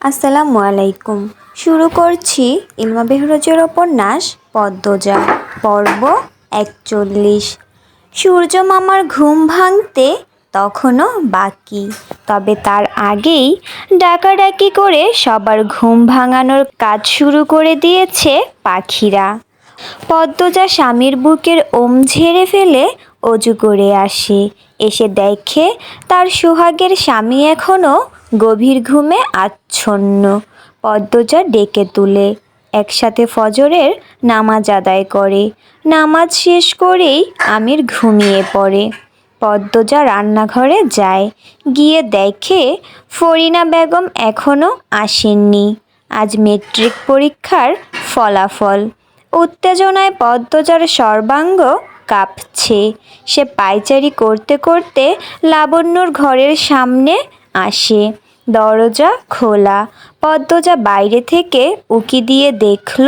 আসসালামু আলাইকুম। শুরু করছি ইলমা বেহরজের উপন্যাস পদ্মজা, পর্ব ৪১। সূর্য মামার ঘুম ভাঙতে তখনও বাকি, তবে তার আগেই ডাকাডাকি করে সবার ঘুম ভাঙানোর কাজ শুরু করে দিয়েছে পাখিরা। পদ্মজা স্বামীর বুকের ওম ঝেড়ে ফেলে অজু করে আসে। এসে দেখে তার সোহাগের স্বামী এখনও গভীর ঘুমে আচ্ছন্ন। পদ্মজা ডেকে তুলে একসাথে ফজরের নামাজ আদায় করে। নামাজ শেষ করেই আমির ঘুমিয়ে পড়ে। পদ্মজা রান্নাঘরে যায়, গিয়ে দেখে ফরিনা বেগম এখনও আসেননি। আজ মেট্রিক পরীক্ষার ফলাফল। উত্তেজনায় পদ্মজার সর্বাঙ্গ কাঁপছে। সে পায়চারি করতে করতে লাবণ্যর ঘরের সামনে আসে। দরজা খোলা। পদ্মজা বাইরে থেকে উঁকি দিয়ে দেখল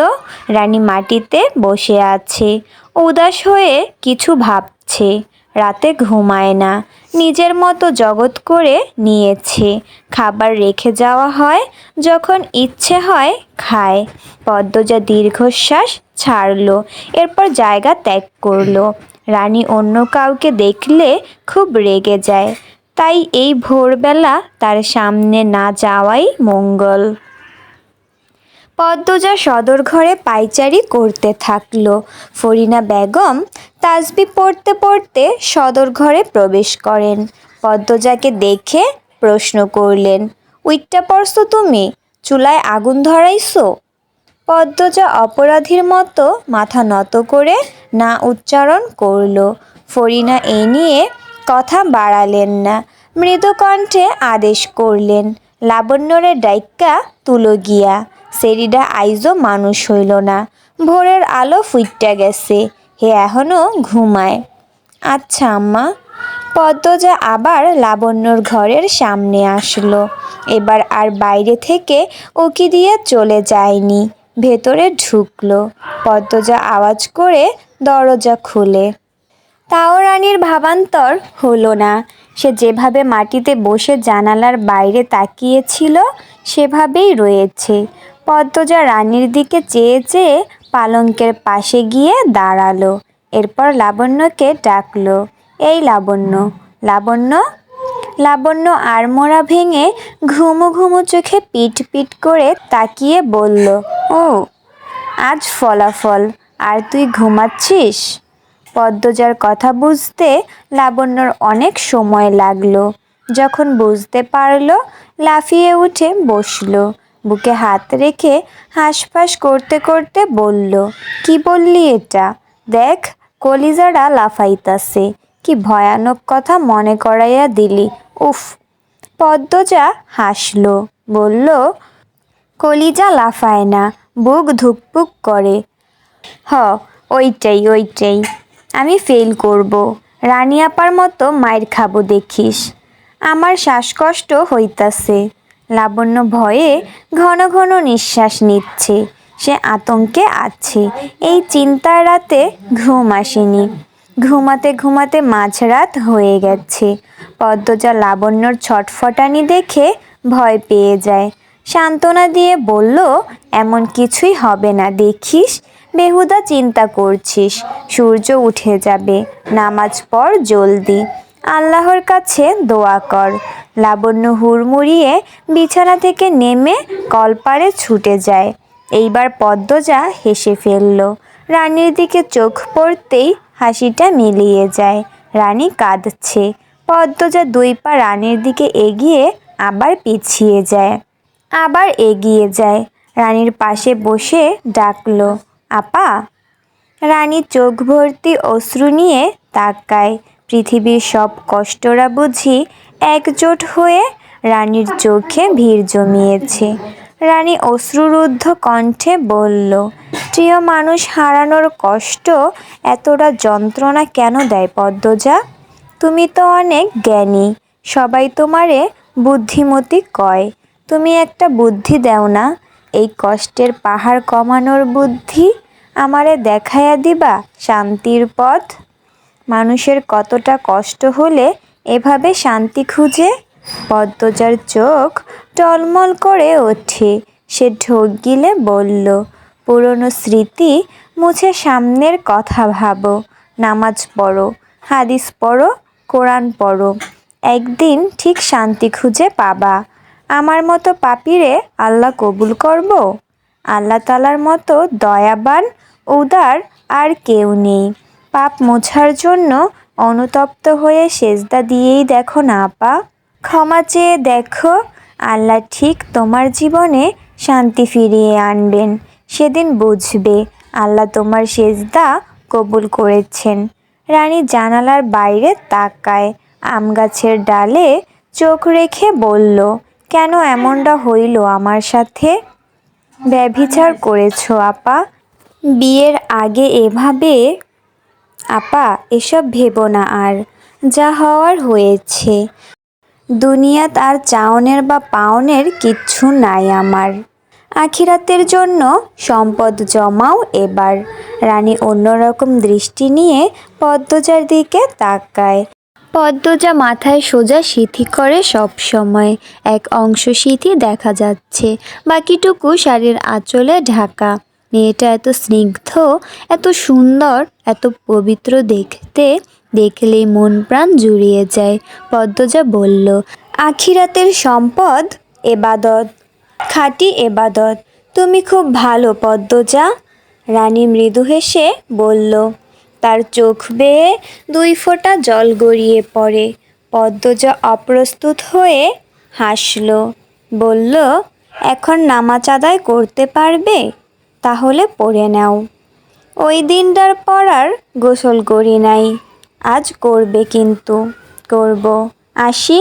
রানী মাটিতে বসে আছে, উদাস হয়ে কিছু ভাবছে। রাতে ঘুমায় না, নিজের মতো জগৎ করে নিয়েছে। খাবার রেখে যাওয়া হয়, যখন ইচ্ছে হয় খায়। পদ্মজা দীর্ঘশ্বাস ছাড়ল, এরপর জায়গা ত্যাগ করল। রানী অন্য কাউকে দেখলে খুব রেগে যায়, তাই এই ভোরবেলা তার সামনে না যাওয়াই মঙ্গল। পদ্মজা সদর ঘরে পায়চারি করতে থাকলো। ফরিনা বেগম তাসবিহ পড়তে পড়তে সদর ঘরে প্রবেশ করেন। পদ্মজাকে দেখে প্রশ্ন করলেন, উইট্টা পড়ছো তুমি? চুলায় আগুন ধরাইছো? পদ্মজা অপরাধীর মতো মাথা নত করে না উচ্চারণ করল। ফরিনা এ নিয়ে কথা বাড়ালেন না, মৃদু কণ্ঠে আদেশ করলেন, লাবণ্যরে ডাইক্কা তুলো গিয়া। সেরিডা আইজো মানুষ হইল না, ভোরের আলো ফুইট্টা গেছে, হে এখনো ঘুমায়। আচ্ছা আম্মা। পদ্মজা আবার লাবণ্যর ঘরের সামনে আসলো। এবার আর বাইরে থেকে উকি দিয়ে চলে যায়নি, ভেতরে ঢুকলো। পদ্মজা আওয়াজ করে দরজা খুলে। তাও রানীর ভাবান্তর হলো না। সে যেভাবে মাটিতে বসে জানালার বাইরে তাকিয়েছিল সেভাবেই রয়েছে। পদ্মজা রানীর দিকে চেয়ে চেয়ে পালঙ্কের পাশে গিয়ে দাঁড়ালো। এরপর লাবণ্যকে ডাকলো, এই লাবণ্য, লাবণ্য। লাবণ্য আড়মোড়া ভেঙে ঘুমু ঘুমু চোখে পিট পিট করে তাকিয়ে বলল, ও আজ ফলাফল, আর তুই ঘুমাচ্ছিস? পদ্মজার কথা বুঝতে লাবণ্যর অনেক সময় লাগলো। যখন বুঝতে পারল, লাফিয়ে উঠে বসলো। বুকে হাত রেখে হাঁসফাঁস করতে করতে বলল, কি বললি এটা? দেখ কলিজারা লাফাইতাছে, কি ভয়ানক কথা মনে করাইয়া দিলি, উফ। পদ্মজা হাসল, বলল, কলিজা লাফায় না, বুক ধুকপুক করে। হ, ওইটাই ওইটাই। আমি ফেল করব, রানী আপার মতো মাইর খাবো দেখিস। আমার শ্বাসকষ্ট হইতাছে। লাবণ্য ভয়ে ঘন ঘন নিঃশ্বাস নিচ্ছে। সে আতঙ্কে আছে। এই চিন্তার রাতে ঘুম আসেনি। ঘুমাতে ঘুমাতে মাঝরাত হয়ে গেছে। পদ্মজা লাবণ্যর ছটফটানি দেখে ভয় পেয়ে যায়। সান্ত্বনা দিয়ে বলল, এমন কিছুই হবে না দেখিস, বেহুদা চিন্তা করছিস। সূর্য উঠে যাবে, নামাজ পড় জলদি, আল্লাহর কাছে দোয়া কর। লাবণ্য হুড়মুড়িয়ে বিছানা থেকে নেমে কলপারে ছুটে যায়। এইবার পদ্মজা হেসে ফেলল। রানীর দিকে চোখ পড়তেই হাসিটা মিলিয়ে যায়। রানী কাঁদছে। পদ্মজা দুই পা রানীর দিকে এগিয়ে আবার পিছিয়ে যায়, আবার এগিয়ে যায়। রানীর পাশে বসে ডাকলো, আপা। রানী চোখ ভর্তি অশ্রু নিয়ে তাকায়। পৃথিবীর সব কষ্টরা বুঝি একজোট হয়ে রানীর চোখে ভিড় জমিয়েছে। রানী অশ্রুরুদ্ধ কণ্ঠে বলল, প্রিয় মানুষ হারানোর কষ্ট এতটা যন্ত্রণা কেন দেয় পদ্মজা? তুমি তো অনেক জ্ঞানী, সবাই তোমারে বুদ্ধিমতী কয়। তুমি একটা বুদ্ধি দেও না, এই কষ্টের পাহাড় কমানোর বুদ্ধি আমারে দেখাইয়া দিবা শান্তির পথ। মানুষের কতটা কষ্ট হলে এভাবে শান্তি খুঁজে? পদ্মজার চোখ টলমল করে ওঠে। সে ঢোক গিলে বলল, পুরনো স্মৃতি মুছে সামনের কথা ভাবো। নামাজ পড়ো, হাদিস পড়ো, কোরআন পড়ো। একদিন ঠিক শান্তি খুঁজে পাবা। আমার মতো পাপীরে আল্লাহ কবুল করব? আল্লাহ তাআলার মতো দয়াবান, উদার আর কেউ নেই। পাপ মোছার জন্য অনুতপ্ত হয়ে সেজদা দিয়েই দেখো না আপা। ক্ষমা চেয়ে দেখো, আল্লাহ ঠিক তোমার জীবনে শান্তি ফিরিয়ে আনবেন। সেদিন বুঝবে আল্লাহ তোমার সেজদা কবুল করেছেন। রানী জানালার বাইরে তাকায়, আম গাছের ডালে চোখ রেখে বলল, কেন এমনটা হইল আমার সাথে? ব্যভিচার করেছো আপা। বিয়ের আগে এভাবে? আপা, এসব ভেবো না আর। যা হওয়ার হয়েছে। দুনিয়াত আর চাওনের বা পাওনের কিচ্ছু নাই আমার। আখিরাতের জন্য সম্পদ জমাও এবার। রানী অন্যরকম দৃষ্টি নিয়ে পদ্মজার দিকে তাকায়। পদ্মজা মাথায় সোজা সিঁথি করে সব সময়। এক অংশ সিঁথি দেখা যাচ্ছে, বাকিটুকু শাড়ির আঁচলে ঢাকা। মেয়েটা এত স্নিগ্ধ, এত সুন্দর, এত পবিত্র দেখতে, দেখলেই মন প্রাণ জুড়িয়ে যায়। পদ্মজা বলল, আখিরাতের সম্পদ এবাদত, খাঁটি এবাদত। তুমি খুব ভালো পদ্মজা। রানী মৃদু হেসে বলল। তার চোখ বেয়ে 2 ফোঁটা জল গড়িয়ে পড়ে। পদ্মজা অপ্রস্তুত হয়ে হাসল, বলল, এখন নামাজ আদায় করতে পারবে? তাহলে পড়ে নাও। ওই দিনটার পর আর গোসল করি নাই, আজ করবে কিন্তু। করব। আসি?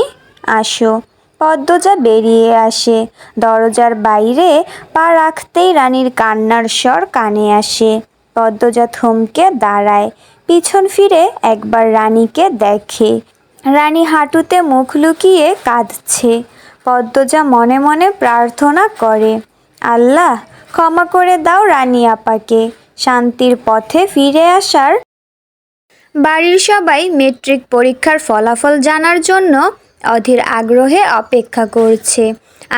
আসো। পদ্মজা বেরিয়ে আসে। দরজার বাইরে পা রাখতেই রানীর কান্নার স্বর কানে আসে। পদ্মজা থমকে দাঁড়ায়, পিছন ফিরে একবার রানীকে দেখে। রানী হাঁটুতে মুখ লুকিয়ে কাঁদছে। পদ্মজা মনে মনে প্রার্থনা করে, আল্লাহ, ক্ষমা করে দাও রানী আপাকে। শান্তির পথে ফিরে আসার। বাড়ির সবাই মেট্রিক পরীক্ষার ফলাফল জানার জন্য অধীর আগ্রহে অপেক্ষা করছে।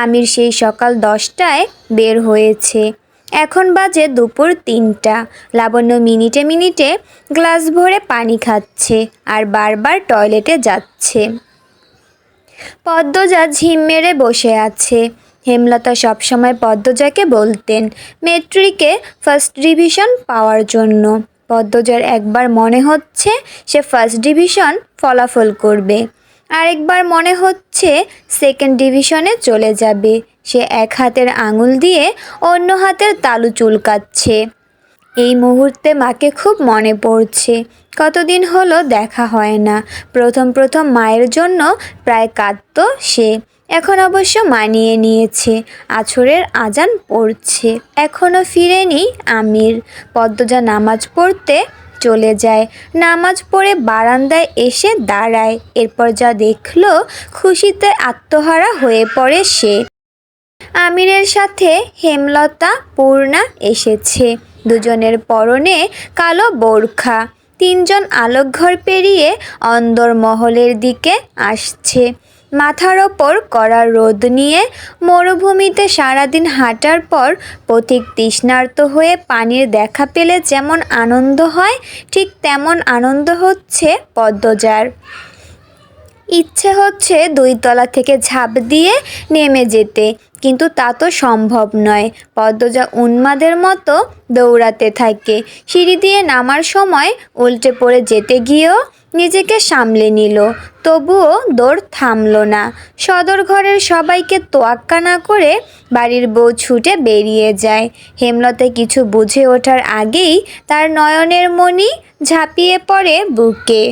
আমির সেই সকাল 10টায় বের হয়েছে। এখন বাজে দুপুর 3টা। লাবণ্য মিনিটে মিনিটে গ্লাস ভরে পানি খাচ্ছে আর বারবার টয়লেটে যাচ্ছে। পদ্মজা ঝিম মেরে বসে আছে। হেমলতা সবসময় পদ্মজাকে বলতেন মেট্রিকে ফার্স্ট ডিভিশন পাওয়ার জন্য। পদ্মজার একবার মনে হচ্ছে সে ফার্স্ট ডিভিশন ফলাফল করবে, আরেকবার মনে হচ্ছে সেকেন্ড ডিভিশনে চলে যাবে। সে এক হাতের আঙুল দিয়ে অন্য হাতের তালু চুলকাচ্ছে। এই মুহূর্তে মাকে খুব মনে পড়ছে। কতদিন হলো দেখা হয় না। প্রথম প্রথম মায়ের জন্য প্রায় কাঁদতো সে। এখন অবশ্য মানিয়ে নিয়েছে। আছরের আজান পড়ছে, এখনও ফিরেনি আমির। পদ্মজা নামাজ পড়তে চলে যায়। নামাজ পড়ে বারান্দায় এসে দাঁড়ায়। এরপর যা দেখলো, খুশিতে আত্মহারা হয়ে পড়ে সে। আমিরের সাথে হেমলতা, পূর্ণা এসেছে। দুজনের পরনে কালো বোরখা। 3জন আলোকঘর পেরিয়ে অন্দরমহলের দিকে আসছে। মাথার ওপর কড়া রোদ নিয়ে মরুভূমিতে সারাদিন হাঁটার পর পথিক তৃষ্ণার্ত হয়ে পানির দেখা পেলে যেমন আনন্দ হয়, ঠিক তেমন আনন্দ হচ্ছে পদ্মজার। ইচ্ছে হচ্ছে 2 তলা থেকে ঝাঁপ দিয়ে নেমে যেতে, কিন্তু তা তো সম্ভব নয়। পদ্মজা উন্মাদের মতো দৌড়াতে থাকে। সিঁড়ি দিয়ে নামার সময় উল্টে পড়ে যেতে গিয়েও নিজেকে সামলে নিল, তবুও দৌড় থামল না। সদর ঘরের সবাইকে তোয়াক্কা না করে বাড়ির বউ ছুটে বেরিয়ে যায়। হেমলতা কিছু বুঝে ওঠার আগেই তার নয়নের মণি ঝাঁপিয়ে পড়ে বুকে।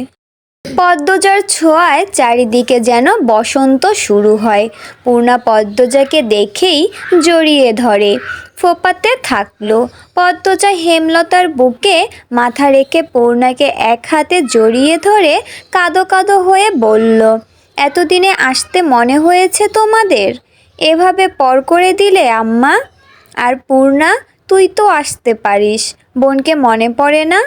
পদ্মজার ছোঁয়ায় চারিদিকে যেন বসন্ত শুরু হয়। পূর্ণা পদ্মজাকে দেখেই জড়িয়ে ধরে, ফোঁপাতে থাকলো। পদ্মজা হেমলতার বুকে মাথা রেখে পূর্ণাকে এক হাতে জড়িয়ে ধরে কাঁদো কাঁদো হয়ে বলল, এতদিনে আসতে মনে হয়েছে তোমাদের? এভাবে পর করে দিলে আম্মা। আর পূর্ণা, তুই তো আসতে পারিস, বোনকে মনে পড়ে না?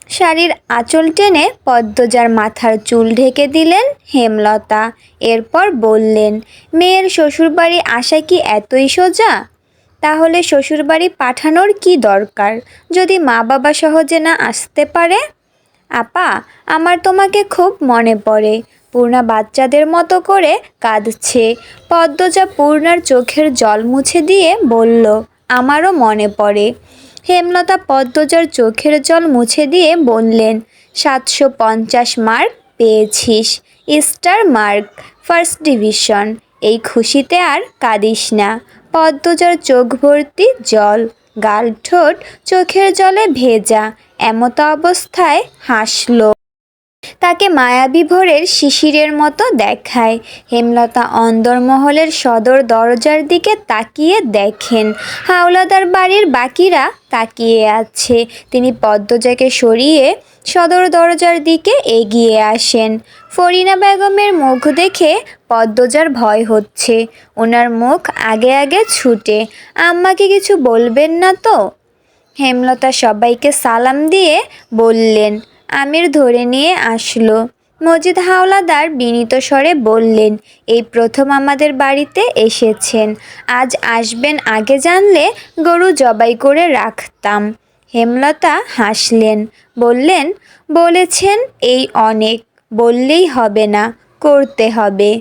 শাড়ির আঁচল টেনে পদ্মজার মাথার চুল ঢেকে দিলেন হেমলতা। এরপর বললেন, মেয়ের শ্বশুরবাড়ি আসা কি এতই সোজা? তাহলে শ্বশুরবাড়ি পাঠানোর কি দরকার, যদি মা বাবা সহজে না আসতে পারে? আপা, আমার তোমাকে খুব মনে পড়ে। পূর্ণা বাচ্চাদের মতো করে কাঁদছে। পদ্মজা পূর্ণার চোখের জল মুছে দিয়ে বলল, আমারও মনে পড়ে। হেমলতা পদ্মজার চোখের জল মুছে দিয়ে বললেন, 750 মার্ক পেয়েছিস, স্টার মার্ক, ফার্স্ট ডিভিশন। এই খুশিতে আর কাঁদিস না। পদ্মজার চোখ ভর্তি জল, গাল ঠোঁট চোখের জলে ভেজা। এমতো অবস্থায় হাসল। তাকে মায়াবী ভোরের শিশিরের মতো দেখায়। হেমলতা অন্দরমহলের সদর দরজার দিকে তাকিয়ে দেখেন হাওলাদার বাড়ির বাকিরা তাকিয়ে আছে। তিনি পদ্মজাকে সরিয়ে সদর দরজার দিকে এগিয়ে আসেন। ফরিনা বেগমের মুখ দেখে পদ্মজার ভয় হচ্ছে। ওনার মুখ আগে আগে ছুটে, আম্মাকে কিছু বলবেন না তো? হেমলতা সবাইকে সালাম দিয়ে বললেন। আমির ধরে নিয়ে আসলো। মজিদ হাওলাদার বিনীত স্বরে বললেন, এই প্রথম আমাদের বাড়িতে এসেছেন। আজ আসবেন আগে জানলে গরু জবাই করে রাখতাম। হেমলতা হাসলেন, বললেন, বলেছেন এই অনেক, বললেই হবে না, করতে হবে।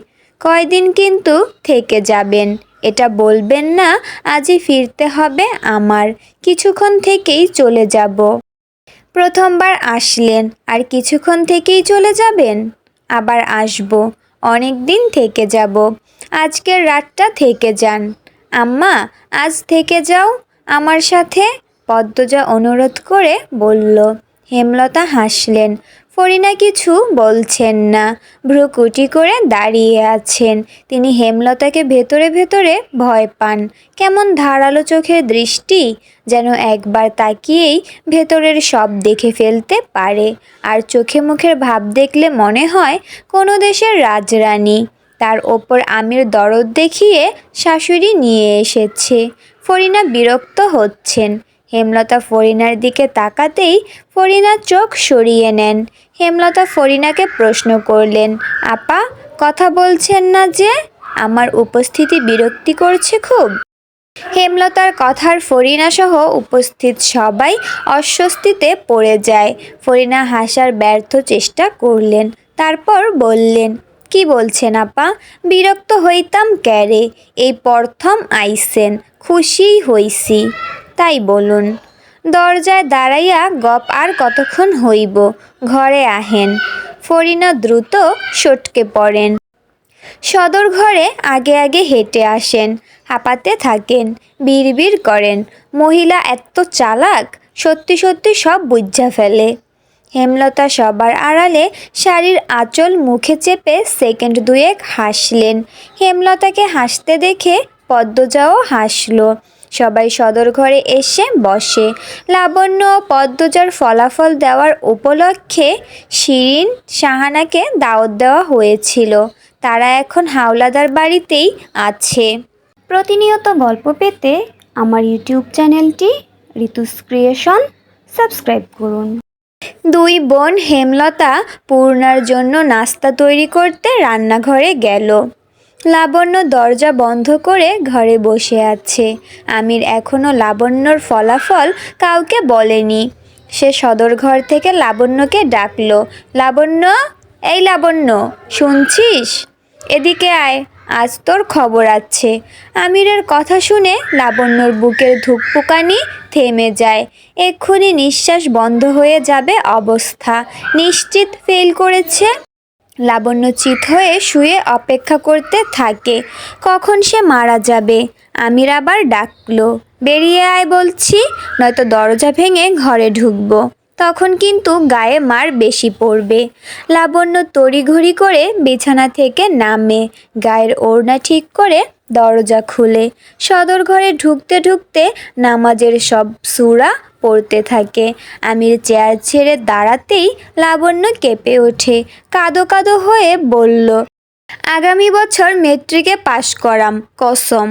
কয়দিন কিন্তু থেকে যাবেন? এটা বলবেন না আজই ফিরতে হবে আমার, কিছুক্ষণ থেকেই চলে যাব। প্রথমবার আসলেন আর কিছুক্ষণ থেকেই চলে যাবেন? আবার আসব, অনেক দিন থেকে যাব। আজকের রাতটা থেকে যান। আম্মা, আজ থেকে যাও আমার সাথে, পদ্মজা অনুরোধ করে বলল। হেমলতা হাসলেন। ফরিনা কিছু বলছেন না, ভ্রুকুটি করে দাঁড়িয়ে আছেন। তিনি হেমলতাকে ভেতরে ভেতরে ভয় পান। কেমন ধারালো চোখের দৃষ্টি, যেন একবার তাকিয়েই ভেতরের সব দেখে ফেলতে পারে। আর চোখে মুখের ভাব দেখলে মনে হয় কোনো দেশের রাজরানী। তার ওপর আমির দরদ দেখিয়ে শাশুড়ি নিয়ে এসেছে। ফরিনা বিরক্ত হচ্ছেন। হেমলতা ফরিনার দিকে তাকাতেই ফরিনা চোখ সরিয়ে নেন। হেমলতা ফরিনাকে প্রশ্ন করলেন, আপা, কথা বলছেন না যে? আমার উপস্থিতি বিরক্তি করছে খুব? হেমলতার কথার ফরিনা সহ উপস্থিত সবাই অস্বস্তিতে পড়ে যায়। ফরিনা হাসার ব্যর্থ চেষ্টা করলেন, তারপর বললেন, কি বলছেন আপা? বিরক্ত হইতাম ক্যারে, এই প্রথম আইসেন, খুশিই হইছি, তাই বলুন। দরজায় দাঁড়াইয়া গপ আর কতক্ষণ হইব, ঘরে আহেন। ফরিনা দ্রুত সটকে পড়েন। সদর ঘরে আগে আগে হেঁটে আসেন, হাঁপাতে থাকেন, বিড়বিড় করেন। মহিলা এত চালাক, সত্যি সত্যি সব বুঝা ফেলে। হেমলতা সবার আড়ালে শাড়ির আঁচল মুখে চেপে সেকেন্ড দুয়েক হাসলেন। হেমলতাকে হাসতে দেখে পদ্মজাও হাসল। সবাই সদর ঘরে এসে বসে। লাবণ্য ও পদ্মজার ফলাফল দেওয়ার উপলক্ষে শিরিন, শাহানাকে দাওয়াত দেওয়া হয়েছিল। তারা এখন হাওলাদার বাড়িতেই আছে। প্রতিনিয়ত গল্প পেতে আমার ইউটিউব চ্যানেলটি ঋতুস ক্রিয়েশন সাবস্ক্রাইব করুন। দুই বোন হেমলতা পূর্ণার জন্য নাস্তা তৈরি করতে রান্নাঘরে গেল। লাবণ্য দরজা বন্ধ করে ঘরে বসে আছে। আমির এখনও লাবণ্যর ফলাফল কাউকে বলেনি। সে সদর ঘর থেকে লাবণ্যকে ডাকলো, লাবণ্য, এই লাবণ্য, শুনছিস? এদিকে আয়, আজ তোর খবর আছে। আমিরের কথা শুনে লাবণ্যর বুকের ধুকপুকানি থেমে যায়। এক্ষুনি নিঃশ্বাস বন্ধ হয়ে যাবে অবস্থা। নিশ্চিত ফেল করেছে। লাবণ্য চিত হয়ে শুয়ে অপেক্ষা করতে থাকে, কখন সে মারা যাবে। আমির আবার ডাকলো, বেরিয়ে আয় বলছি, নয়তো দরজা ভেঙে ঘরে ঢুকবো, তখন কিন্তু গায়ে মার বেশি পড়বে। লাবণ্য তড়িঘড়ি করে বিছানা থেকে নামে, গায়ের ওড়না ঠিক করে দরজা খুলে সদর ঘরে ঢুকতে ঢুকতে নামাজের সব সূরা পড়তে থাকে। আমির চেয়ার ছেড়ে দাঁড়াতেই লাবণ্য কেঁপে ওঠে, কাঁদো কাঁদো হয়ে বলল, আগামী বছর মেট্রিকে পাশ করাম কসম।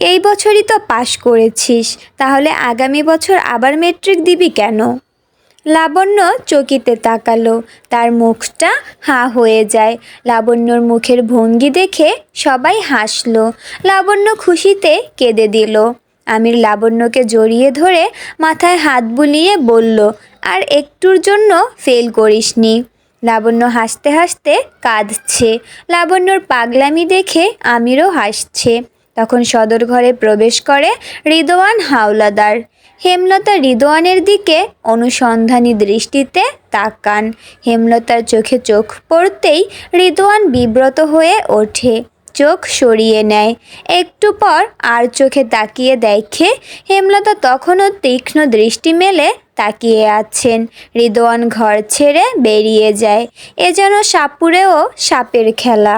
এই বছরই তো পাশ করেছিস, তাহলে আগামী বছর আবার মেট্রিক দিবি কেন? লাবণ্য চকিতে তাকালো, তার মুখটা হাঁ হয়ে যায়। লাবণ্যর মুখের ভঙ্গি দেখে সবাই হাসলো। লাবণ্য খুশিতে কেঁদে দিল। আমির লাবণ্যকে জড়িয়ে ধরে মাথায় হাত বুলিয়ে বলল, আর একটুর জন্য ফেল করিসনি। লাবণ্য হাসতে হাসতে কাঁদছে। লাবণ্যর পাগলামি দেখে আমিরও হাসছে। তখন সদর ঘরে প্রবেশ করে রিদওয়ান হাওলাদার। হেমলতা রিদওয়ানের দিকে অনুসন্ধানী দৃষ্টিতে তাকান। হেমলতার চোখে চোখ পড়তেই রিদওয়ান বিব্রত হয়ে ওঠে, চোখ সরিয়ে নেয়। একটু পর আর চোখে তাকিয়ে দেখে হেমলতা তখনও তীক্ষ্ণ দৃষ্টি মেলে তাকিয়ে আছেন। রিদওয়ান ঘর ছেড়ে বেরিয়ে যায়। এ যেন সাপুড়েও সাপের খেলা।